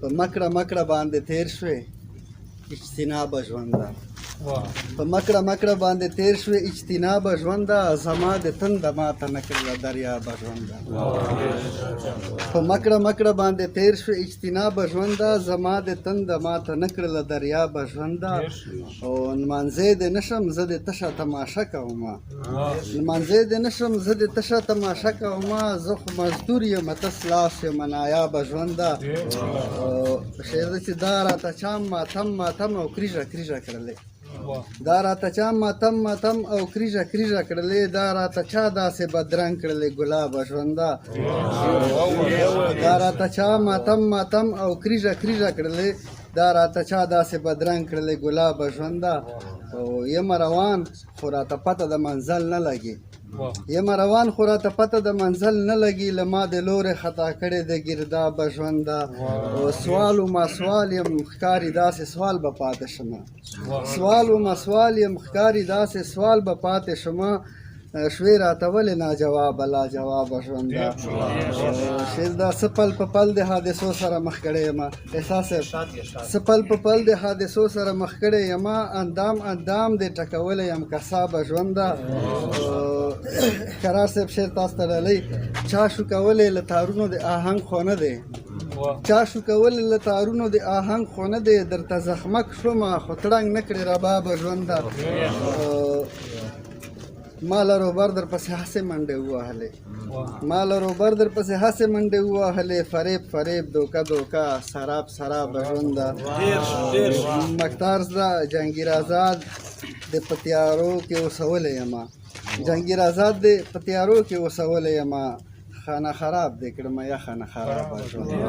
په مکړه مکړه باندې تیر شوې اجتنابه ژونده په مکړه مکړه باندې تیر شوې اجتنابه ژونده زما د تنده ماته نه کړله دریابه ژونده په مکړه مکړه باندې تیر شوې اجتنابه ژونده زما د تنده ماته نه کړله دریابه ژونده او نمانځی دې نشم زه دې تشه تماشه کومه نمانځی دې نشم زه دې تشه تماشه کومه زه خو مزدور یم ته سلاس یم نایابه ژونده شعر دی چې دا راته چا ماتم ماتم او کریژه کریژه کړلې دا راته چا ماتم ماتم او کریژه کریژه کړلې دا راته چا داسې بدرنګ کړلې ګلابه ژونده دا راته چا ماتم ماتم او کریژه کریژه کړلې دا راته چا داسې بدرنګ کړلې ګلابه ژونده او یم روان خو راته پته د منزل نه لګي یم روان خو راته پته د منزل نه لګي له ما د لورې خطا کړې د ګردابه ژونده او سوال وما سوال یم ښکاري داسې سوال به پاتې شمه سوال وما سوال یم ښکاري داسې سوال به پاتې شمه شوې راته ولې ناجوابه لاجوابه ژونده شعر دا څه پل په پل د حادثو سره مخ کړی یمه احساس صاحب څه پل په پل د حادثو سره مخ کړی یمه اندام اندام دې ټکولی یم کسابه ژونده قرار صاحب شعر تاسو ته ډالۍ چا شو کولی له تارونو د آهنګ خو نه دی چا شو کولی له تارونو د آهنګ خو نه دی درته زخمک شومه خو تړنګ نه کړې ربابه ژونده ما له روبر در پسې هسې منډې ووهلې ما له روبر در پسې هسې منډې ووهلې فریب فریب دوکه دوکه سراب سراب ژونده مکتار زده جهانګیر آزاد د په تیارو کې اوسولی یمه جهانګیر آزاد د په تیارو کې اوسولی یمه خانه خراب دې کړمه یا خانه خرابه ژونده